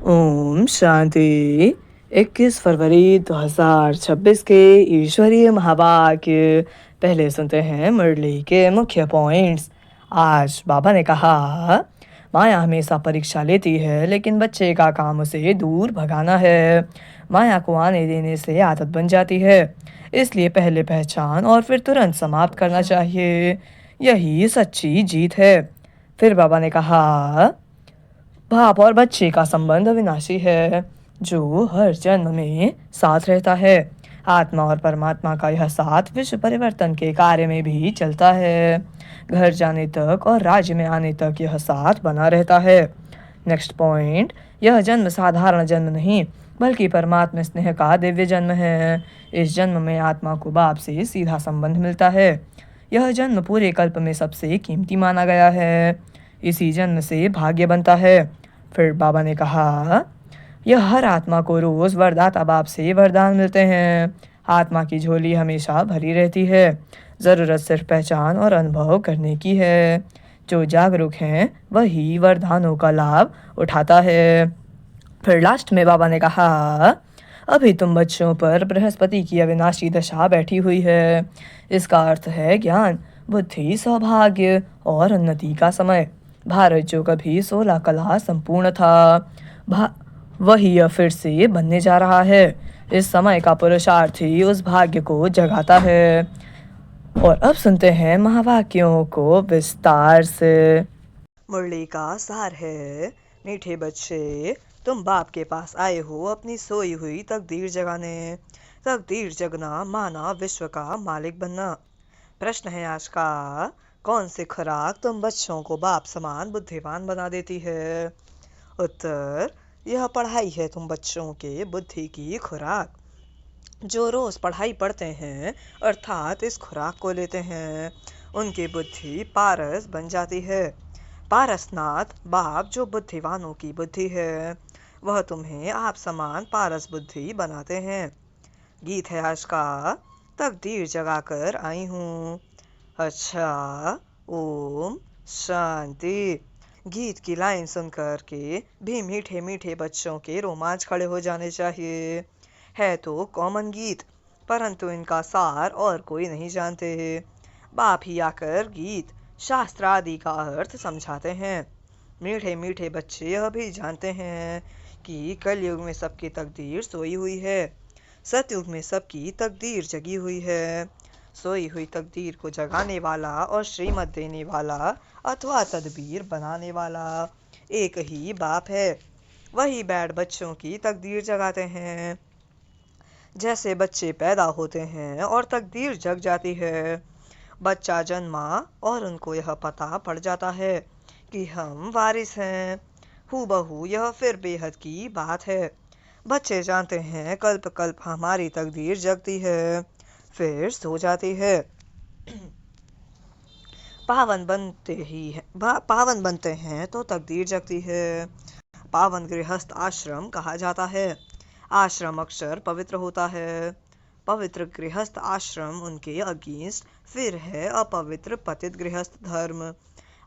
ओम शांति। 21 फरवरी 2026 के ईश्वरीय महावाक्य। पहले सुनते हैं मुरली के मुख्य पॉइंट्स। आज बाबा ने कहा, माया हमेशा परीक्षा लेती है, लेकिन बच्चे का काम उसे दूर भगाना है। माया को आने देने से आदत बन जाती है, इसलिए पहले पहचान और फिर तुरंत समाप्त करना चाहिए। यही सच्ची जीत है। फिर बाबा ने कहा, बाप और बच्चे का संबंध अविनाशी है, जो हर जन्म में साथ रहता है। आत्मा और परमात्मा का यह साथ विश्व परिवर्तन के कार्य में भी चलता है। घर जाने तक और राज्य में आने तक यह साथ बना रहता है। नेक्स्ट पॉइंट, यह जन्म साधारण जन्म नहीं, बल्कि परमात्मा स्नेह का दिव्य जन्म है। इस जन्म में आत्मा को बाप से सीधा संबंध मिलता है। यह जन्म पूरे कल्प में सबसे कीमती माना गया है। इसी जन्म से भाग्य बनता है। फिर बाबा ने कहा, यह हर आत्मा को रोज वरदाता बाप से वरदान मिलते हैं। आत्मा की झोली हमेशा भरी रहती है, ज़रूरत सिर्फ पहचान और अनुभव करने की है। जो जागरूक हैं वही वरदानों का लाभ उठाता है। फिर लास्ट में बाबा ने कहा, अभी तुम बच्चों पर बृहस्पति की अविनाशी दशा बैठी हुई है। इसका अर्थ है ज्ञान, बुद्धि, सौभाग्य और उन्नति का समय। भारत जो कभी 16 कला संपूर्ण था, वही अब फिर से बनने जा रहा है। इस समय का पुरुषार्थ ही उस भाग्य को जगाता है। और अब सुनते हैं महावाक्यों को विस्तार से। मुरली का सार है, मीठे बच्चे, तुम बाप के पास आए हो अपनी सोई हुई तकदीर जगाने। तकदीर जगना माना विश्व का मालिक बनना। प्रश्न है आज का, कौन सी खुराक तुम बच्चों को बाप समान बुद्धिमान बना देती है? उत्तर, यह पढ़ाई है तुम बच्चों के बुद्धि की खुराक। जो रोज पढ़ाई पढ़ते हैं अर्थात इस खुराक को लेते हैं, उनकी बुद्धि पारस बन जाती है। पारसनाथ बाप जो बुद्धिवानों की बुद्धि है, वह तुम्हें आप समान पारस बुद्धि बनाते हैं। गीत है आज का, तकदीर जगाकर आई हूँ। अच्छा, ओम शांति। गीत की लाइन सुनकर के भी मीठे मीठे बच्चों के रोमांच खड़े हो जाने चाहिए। है तो कॉमन गीत, परंतु इनका सार और कोई नहीं जानते। बाप ही आकर गीत शास्त्र आदि का अर्थ समझाते हैं। मीठे मीठे बच्चे यह भी जानते हैं कि कलयुग में सबकी तकदीर सोई हुई है, सतयुग में सबकी तकदीर जगी हुई है। सोई हुई तकदीर को जगाने वाला और श्रीमत देने वाला अथवा तदबीर बनाने वाला एक ही बाप है। वही बैठ बच्चों की तकदीर जगाते हैं। जैसे बच्चे पैदा होते हैं और तकदीर जग जाती है। बच्चा जन्मा और उनको यह पता पड़ जाता है कि हम वारिस हैं। हूबहू यह फिर बेहद की बात है। बच्चे जानते हैं कल्प कल्प हमारी तकदीर जगती है, फिर सो जाती है। पावन बनते हैं तो तकदीर जगती है। पावन गृहस्थ आश्रम कहा जाता है। आश्रम अक्षर पवित्र होता है। पवित्र गृहस्थ आश्रम उनके अगेंस्ट फिर है अपवित्र पतित गृहस्थ धर्म।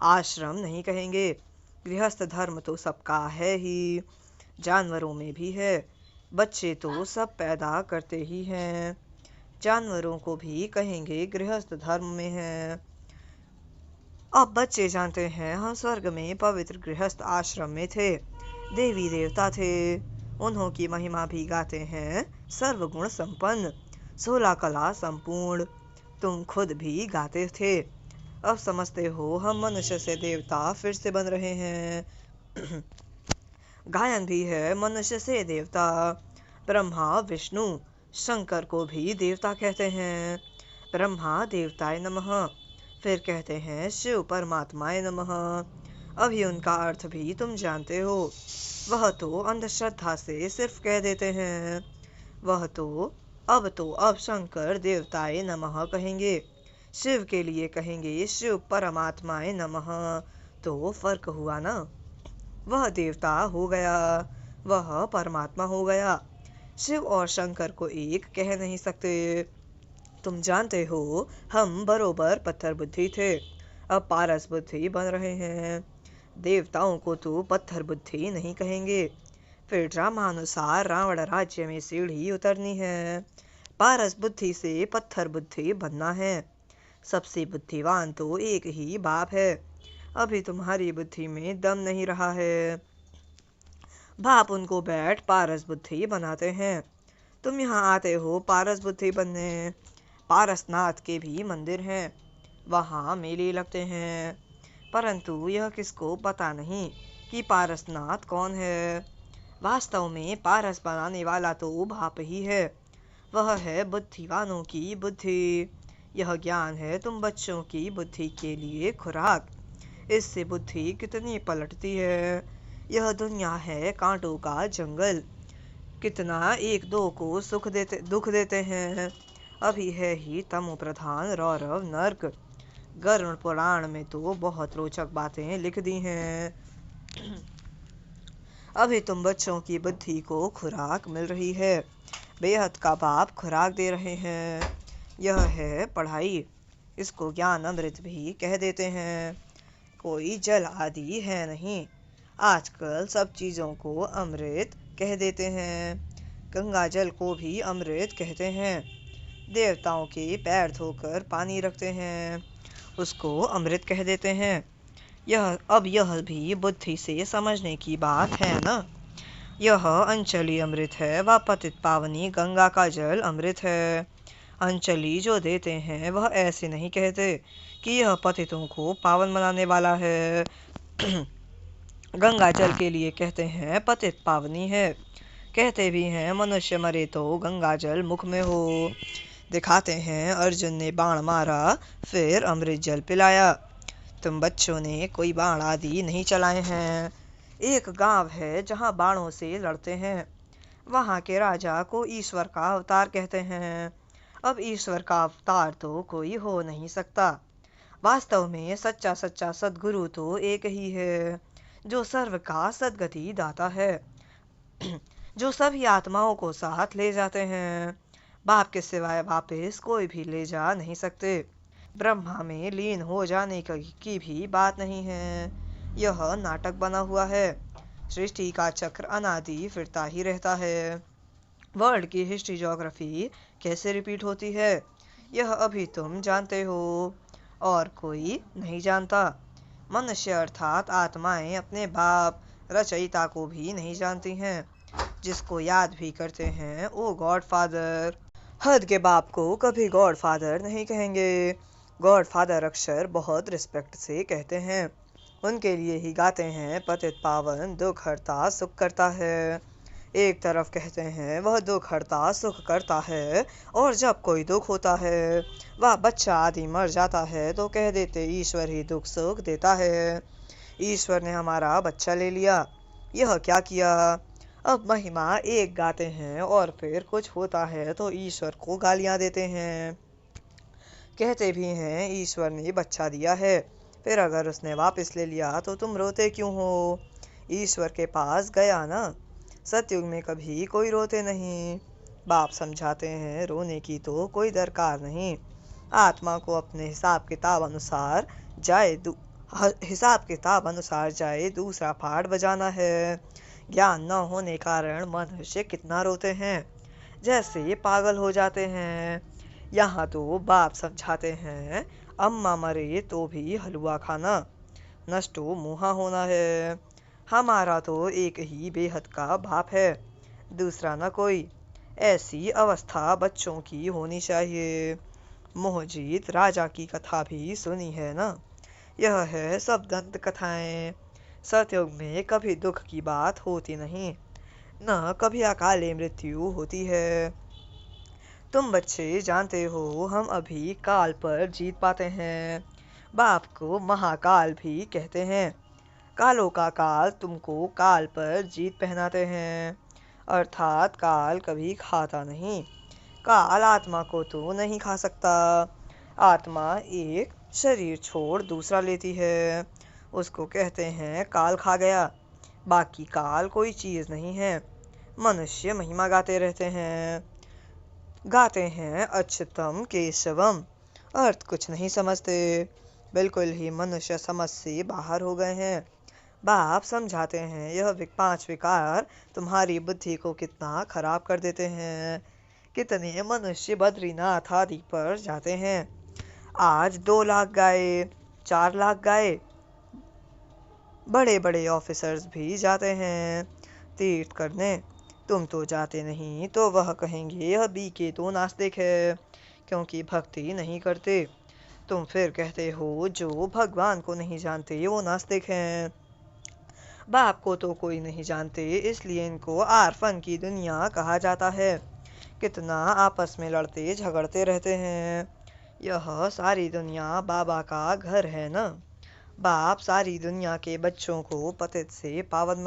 आश्रम नहीं कहेंगे, गृहस्थ धर्म तो सबका है ही, जानवरों में भी है। बच्चे तो सब पैदा करते ही हैं, जानवरों को भी कहेंगे गृहस्थ धर्म में है। अब बच्चे जानते हैं हम स्वर्ग में पवित्र गृहस्थ आश्रम में थे, देवी देवता थे, उन्हों की महिमा भी गाते हैं, सर्वगुण संपन्न, 16 कला संपूर्ण। तुम खुद भी गाते थे। अब समझते हो हम मनुष्य से देवता फिर से बन रहे हैं। गायन भी है मनुष्य से देवता। ब्रह्मा विष्णु शंकर को भी देवता कहते हैं। ब्रह्मा देवताय नमः, फिर कहते हैं शिव परमात्माय नमः। अभी उनका अर्थ भी तुम जानते हो। वह तो अंधश्रद्धा से सिर्फ कह देते हैं। वह तो अब शंकर देवताय नमः कहेंगे, शिव के लिए कहेंगे शिव परमात्माय नमः। तो फर्क हुआ ना, वह देवता हो गया, वह परमात्मा हो गया। शिव और शंकर को एक कह नहीं सकते। तुम जानते हो हम बरोबर पत्थर बुद्धि थे, अब पारस बुद्धि बन रहे हैं। देवताओं को तो पत्थर बुद्धि नहीं कहेंगे, फिर ड्रामानुसार रावण राज्य में सीढ़ी उतरनी है। पारस बुद्धि से पत्थर बुद्धि बनना है। सबसे बुद्धिमान तो एक ही बाप है। अभी तुम्हारी बुद्धि में दम नहीं रहा है। बाप उनको बैठ पारस बुद्धि बनाते हैं। तुम यहाँ आते हो पारस बुद्धि बनने। पारसनाथ के भी मंदिर हैं, वहाँ मेले लगते हैं, परंतु यह किसको पता नहीं कि पारसनाथ कौन है। वास्तव में पारस बनाने वाला तो बाप ही है। वह है बुद्धिवानों की बुद्धि। यह ज्ञान है तुम बच्चों की बुद्धि के लिए खुराक। इससे बुद्धि कितनी पलटती है। यह दुनिया है कांटों का जंगल। कितना एक दो को दुख देते हैं। अभी है ही तमो प्रधान रौरव नर्क। गरुड़ पुराण में तो बहुत रोचक बातें लिख दी हैं। अभी तुम बच्चों की बुद्धि को खुराक मिल रही है। बेहद का बाप खुराक दे रहे हैं। यह है पढ़ाई। इसको ज्ञान अमृत भी कह देते हैं। कोई जल आदि है नहीं। आजकल सब चीज़ों को अमृत कह देते हैं। गंगा जल को भी अमृत कहते हैं। देवताओं के पैर धोकर पानी रखते हैं, उसको अमृत कह देते हैं। यह भी बुद्धि से समझने की बात है न। यह अंचली अमृत है, वह पतित पावनी गंगा का जल अमृत है। अंचली जो देते हैं वह ऐसे नहीं कहते कि यह पतितों को पावन बनाने वाला है। गंगा जल के लिए कहते हैं पतित पावनी है। कहते भी हैं मनुष्य मरे तो गंगा जल मुख में हो। दिखाते हैं अर्जुन ने बाण मारा फिर अमृत जल पिलाया। तुम बच्चों ने कोई बाण आदि नहीं चलाए हैं। एक गांव है जहां बाणों से लड़ते हैं। वहां के राजा को ईश्वर का अवतार कहते हैं। अब ईश्वर का अवतार तो कोई हो नहीं सकता। वास्तव में सच्चा सच्चा सद्गुरु तो एक ही है, जो सर्व का सद्गति दाता है। जो सभी आत्माओं को साथ ले जाते हैं। बाप के सिवाय वापस कोई भी ले जा नहीं सकते। ब्रह्मा में लीन हो जाने की भी बात नहीं है। यह नाटक बना हुआ है। सृष्टि का चक्र अनादि फिरता ही रहता है। वर्ल्ड की हिस्ट्री ज्योग्राफी कैसे रिपीट होती है, यह अभी तुम जानते हो और कोई नहीं जानता। मनुष्य अर्थात आत्माएं अपने बाप रचयिता को भी नहीं जानती हैं। जिसको याद भी करते हैं वो गॉड फादर। हद के बाप को कभी गॉड फादर नहीं कहेंगे। गॉड फादर अक्षर बहुत रिस्पेक्ट से कहते हैं। उनके लिए ही गाते हैं पतित पावन दुख हरता सुख करता है। एक तरफ कहते हैं वह दुख हरता सुख करता है, और जब कोई दुख होता है, वह बच्चा आदि मर जाता है, तो कह देते ईश्वर ही दुख सुख देता है। ईश्वर ने हमारा बच्चा ले लिया, यह क्या किया। अब महिमा एक गाते हैं और फिर कुछ होता है तो ईश्वर को गालियां देते हैं। कहते भी हैं ईश्वर ने बच्चा दिया है, फिर अगर उसने वापस ले लिया तो तुम रोते क्यों हो। ईश्वर के पास गया ना। सतयुग में कभी कोई रोते नहीं। बाप समझाते हैं रोने की तो कोई दरकार नहीं। आत्मा को अपने हिसाब किताब अनुसार जाए दूसरा पाठ बजाना है। ज्ञान न होने कारण मनुष्य कितना रोते हैं, जैसे पागल हो जाते हैं। यहाँ तो बाप समझाते हैं अम्मा मरे तो भी हलवा खाना, नष्टो मुहा होना है। हमारा तो एक ही बेहद का बाप है, दूसरा न कोई। ऐसी अवस्था बच्चों की होनी चाहिए। मोहजीत राजा की कथा भी सुनी है ना। यह है सब दंत कथाएं। सतयुग में कभी दुख की बात होती नहीं, न कभी अकाले मृत्यु होती है। तुम बच्चे जानते हो हम अभी काल पर जीत पाते हैं। बाप को महाकाल भी कहते हैं। कालों का काल तुमको काल पर जीत पहनाते हैं, अर्थात काल कभी खाता नहीं। काल आत्मा को तो नहीं खा सकता। आत्मा एक शरीर छोड़ दूसरा लेती है, उसको कहते हैं काल खा गया। बाकी काल कोई चीज़ नहीं है। मनुष्य महिमा गाते रहते हैं। गाते हैं अच्युतम केशवम, अर्थ कुछ नहीं समझते। बिल्कुल ही मनुष्य समझ से बाहर हो गए हैं। बाप समझाते हैं, यह 5 विकार तुम्हारी बुद्धि को कितना खराब कर देते हैं। कितने मनुष्य बद्रीनाथ आदि पर जाते हैं, आज 2 लाख गाए, 4 लाख गाए। बड़े बड़े ऑफिसर्स भी जाते हैं तीर्थ करने, तुम तो जाते नहीं। तो वह कहेंगे यह बी के तो नास्तिक है, क्योंकि भक्ति नहीं करते। तुम फिर कहते हो जो भगवान को नहीं जानते वो नास्तिक हैं। बाप को तो कोई नहीं जानते, इसलिए इनको आरफन की दुनिया कहा जाता है। कितना आपस में लड़ते झगड़ते रहते हैं। यह सारी दुनिया बाबा का घर है ना। बाप सारी दुनिया के बच्चों को पतित से पावन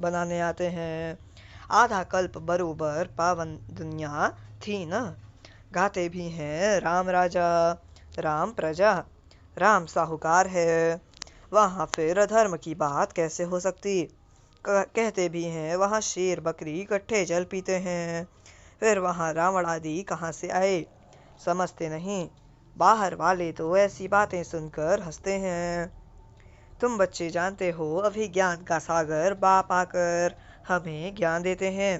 बनाने आते हैं। आधा कल्प बरोबर पावन दुनिया थी ना। गाते भी हैं राम राजा, राम प्रजा, राम साहूकार है। वहाँ फिर अधर्म की बात कैसे हो सकती। कहते भी हैं वहाँ शेर बकरी इकट्ठे जल पीते हैं। फिर वहाँ रावण आदि कहाँ से आए, समझते नहीं। बाहर वाले तो ऐसी बातें सुनकर हंसते हैं। तुम बच्चे जानते हो अभी ज्ञान का सागर बाप आकर हमें ज्ञान देते हैं।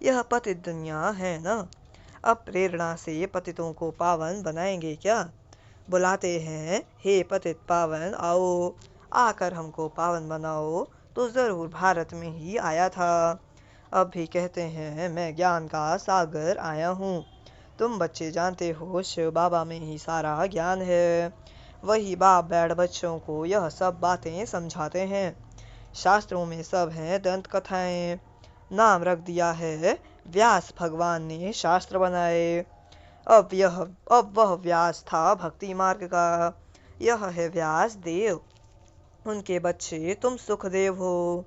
यह पतित दुनिया है ना। अब प्रेरणा से पतितों को पावन बनाएंगे क्या। बुलाते हैं हे पतित पावन आओ, आकर हमको पावन बनाओ। तो ज़रूर भारत में ही आया था। अब भी कहते हैं मैं ज्ञान का सागर आया हूँ। तुम बच्चे जानते हो शिव बाबा में ही सारा ज्ञान है। वही बाप बैठ बच्चों को यह सब बातें समझाते हैं। शास्त्रों में सब हैं दंत कथाएं। नाम रख दिया है व्यास भगवान ने शास्त्र बनाए। अब वह व्यास था भक्ति मार्ग का। यह है व्यास देव, उनके बच्चे तुम सुखदेव हो।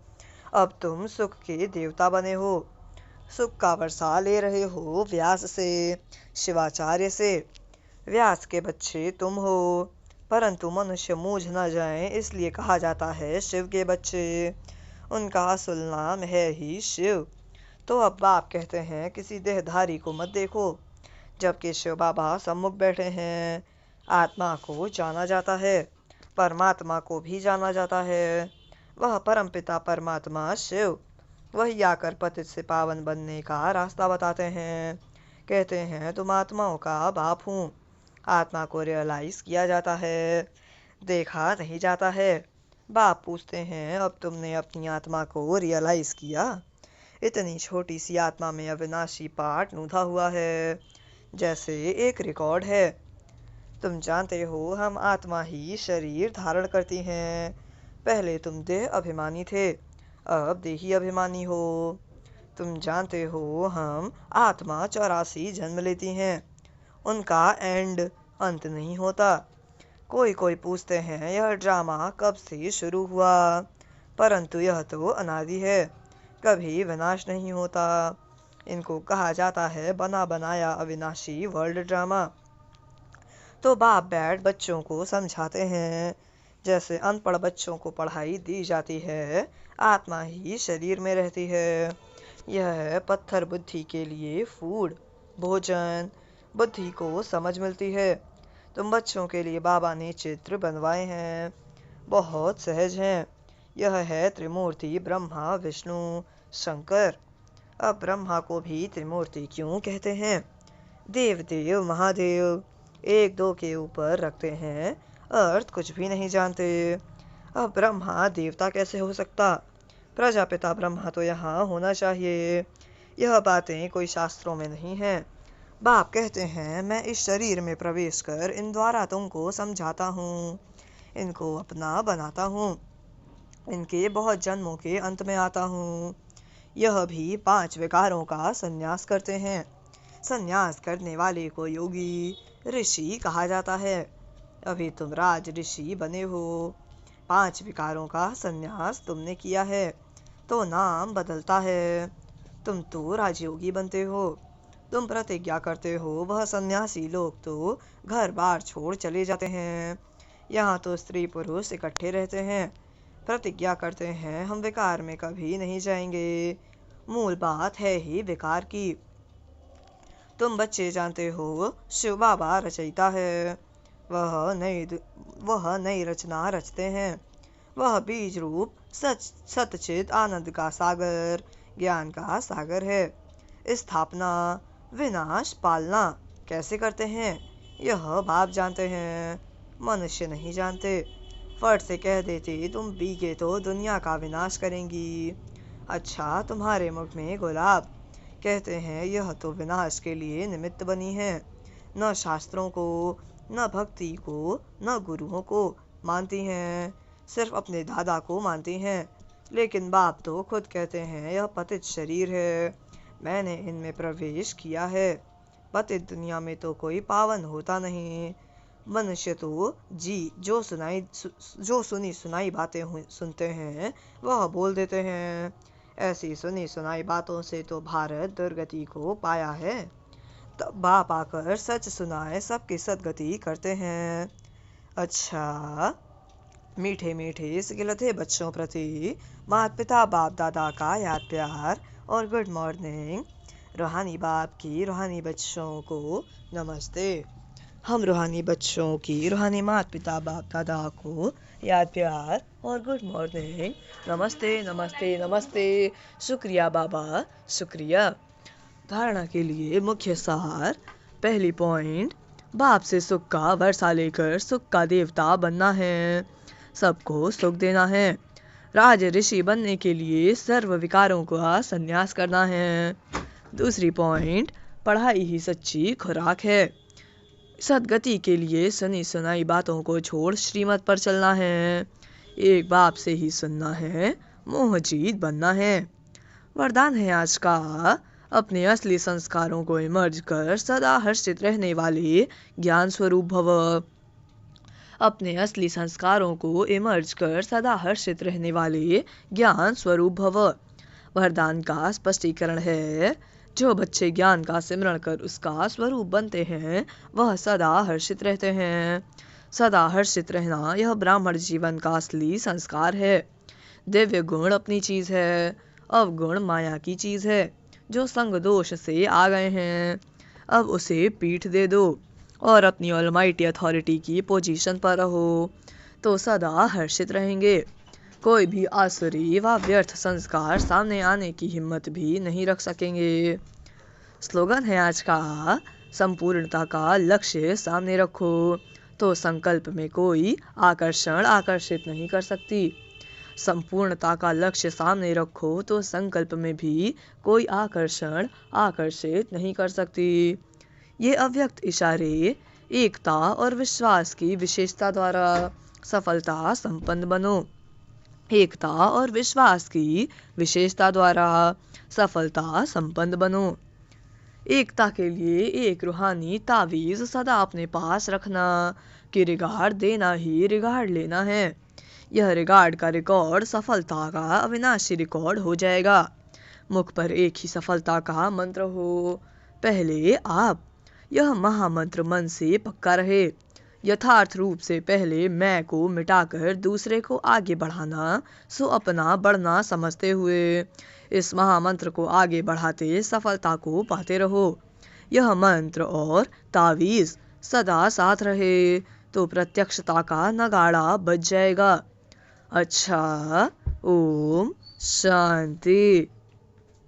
अब तुम सुख के देवता बने हो। सुख का वर्षा ले रहे हो व्यास से, शिवाचार्य से। व्यास के बच्चे तुम हो, परंतु मनुष्य मूझ न जाएं इसलिए कहा जाता है शिव के बच्चे। उनका असल नाम है ही शिव। तो अब बाप कहते हैं किसी देहधारी को मत देखो, जबकि शिव बाबा सम्मुख बैठे हैं। आत्मा को जाना जाता है, परमात्मा को भी जाना जाता है। वह परमपिता परमात्मा शिव, वही आकर पतित से पावन बनने का रास्ता बताते हैं। कहते हैं तुम आत्माओं का बाप हूँ। आत्मा को रियलाइज किया जाता है, देखा नहीं जाता है। बाप पूछते हैं अब तुमने अपनी आत्मा को रियलाइज किया। इतनी छोटी सी आत्मा में अविनाशी पार्ट नूधा हुआ है, जैसे एक रिकॉर्ड है। तुम जानते हो हम आत्मा ही शरीर धारण करती हैं। पहले तुम देह अभिमानी थे, अब देही अभिमानी हो। तुम जानते हो हम आत्मा 84 जन्म लेती हैं, उनका अंत नहीं होता। कोई कोई पूछते हैं यह ड्रामा कब से शुरू हुआ, परंतु यह तो अनादि है, कभी विनाश नहीं होता। इनको कहा जाता है बना बनाया अविनाशी वर्ल्ड ड्रामा। तो बाप बैठ बच्चों को समझाते हैं, जैसे अनपढ़ बच्चों को पढ़ाई दी जाती है, आत्मा ही शरीर में रहती है। यह है पत्थर बुद्धि के लिए फूड, भोजन। बुद्धि को समझ मिलती है। तुम बच्चों के लिए बाबा ने चित्र बनवाए हैं, बहुत सहज हैं। यह है त्रिमूर्ति ब्रह्मा विष्णु शंकर। अब ब्रह्मा को भी त्रिमूर्ति क्यों कहते हैं। देव देव महादेव एक दो के ऊपर रखते हैं, अर्थ कुछ भी नहीं जानते। अब ब्रह्मा देवता कैसे हो सकता। प्रजापिता ब्रह्मा तो यहाँ होना चाहिए। यह बातें कोई शास्त्रों में नहीं हैं। बाप कहते हैं मैं इस शरीर में प्रवेश कर इन द्वारा तुमको समझाता हूँ, इनको अपना बनाता हूँ, इनके बहुत जन्मों के अंत में आता हूँ। यह भी 5 विकारों का संन्यास करते हैं। संन्यास करने वाले को योगी ऋषि कहा जाता है। अभी तुम राज ऋषि बने हो, 5 विकारों का संन्यास तुमने किया है, तो नाम बदलता है। तुम तो राजयोगी बनते हो। तुम प्रतिज्ञा करते हो, वह सन्यासी लोग तो घर बार छोड़ चले जाते हैं। यहाँ तो स्त्री पुरुष इकट्ठे रहते हैं, प्रतिज्ञा करते हैं हम विकार में कभी नहीं जाएंगे। मूल बात है ही विकार की। तुम बच्चे जानते हो शिव बाबा रचयिता है। वह नई रचना रचते हैं। वह बीज रूप सच सतचित आनंद का सागर, ज्ञान का सागर है। स्थापना, विनाश, पालना कैसे करते हैं, यह बाप जानते हैं, मनुष्य नहीं जानते। फट से कह देती तुम बीगे तो दुनिया का विनाश करेंगी। अच्छा, तुम्हारे मुख में गुलाब, कहते हैं यह तो विनाश के लिए निमित्त बनी है। न शास्त्रों को, न भक्ति को, न गुरुओं को मानती हैं, सिर्फ अपने दादा को मानती हैं। लेकिन बाप तो खुद कहते हैं यह पतित शरीर है, मैंने इनमें प्रवेश किया है। पतित दुनिया में तो कोई पावन होता नहीं। मनुष्य तो जो सुनी सुनाई बातें सुनते हैं वह बोल देते हैं। ऐसी सुनी सुनाई बातों से तो भारत दुर्गति को पाया है। तब बाप आकर सच सुनाए सबकी सदगति करते हैं। अच्छा, मीठे मीठे सिलसिले बच्चों प्रति माता पिता बाप दादा का याद प्यार और गुड मॉर्निंग। रूहानी बाप की रूहानी बच्चों को नमस्ते। हम रूहानी बच्चों की रूहानी माता पिता बाप दादा को याद प्यार और गुड मॉर्निंग। नमस्ते नमस्ते नमस्ते। शुक्रिया बाबा, शुक्रिया। धारणा के लिए मुख्य सार। पहली पॉइंट, बाप से सुख का वर्षा लेकर सुख का देवता बनना है, सबको सुख देना है। राज ऋषि बनने के लिए सर्व विकारों का संन्यास करना है। दूसरी पॉइंट, पढ़ाई ही सच्ची खुराक है। सदगति के लिए सुनी सुनाई बातों को छोड़ श्रीमत पर चलना है। एक बाप से ही सुनना है, मोहजीत बनना है। वरदान है आज का, अपने असली संस्कारों को इमर्ज कर सदा हर्षित रहने वाले ज्ञान स्वरूप भव। अपने असली संस्कारों को इमर्ज कर सदा हर्षित रहने वाले ज्ञान स्वरूप भव। वरदान का स्पष्टीकरण है, जो बच्चे ज्ञान का सिमरण कर उसका स्वरूप बनते हैं वह सदा हर्षित रहते हैं। सदा हर्षित रहना यह ब्राह्मण जीवन का असली संस्कार है। दिव्य गुण अपनी चीज है, अवगुण माया की चीज है। जो संग दोष से आ गए हैं अब उसे पीठ दे दो और अपनी ऑलमाइटी अथॉरिटी की पोजीशन पर रहो, तो सदा हर्षित रहेंगे। कोई भी आसुरी व व्यर्थ संस्कार सामने आने की हिम्मत भी नहीं रख सकेंगे। स्लोगन है आज का, संपूर्णता का लक्ष्य सामने रखो तो संकल्प में कोई आकर्षण आकर्षित नहीं कर सकती। संपूर्णता का लक्ष्य सामने रखो तो संकल्प में भी कोई आकर्षण आकर्षित नहीं कर सकती। ये अव्यक्त इशारे एकता और विश्वास की विशेषता द्वारा सफलता संपन्न बनो। एकता और विश्वास की विशेषता द्वारा सफलता संपन्न बनो। एकता के लिए एक रूहानी तावीज़ सदा अपने पास रखना कि रिगार्ड देना ही रिगार्ड लेना है। यह रिगार्ड का रिकॉर्ड सफलता का अविनाशी रिकॉर्ड हो जाएगा। मुख पर एक ही सफलता का मंत्र हो, पहले आप। यह महामंत्र मन से पक्का रहे। यथार्थ रूप से पहले मैं को मिटाकर दूसरे को आगे बढ़ाना, सो अपना बढ़ना समझते हुए इस महामंत्र को आगे बढ़ाते सफलता को पाते रहो। यह मंत्र और तावीज़ सदा साथ रहे तो प्रत्यक्षता का नगाड़ा बज जाएगा। अच्छा, ओम शांति।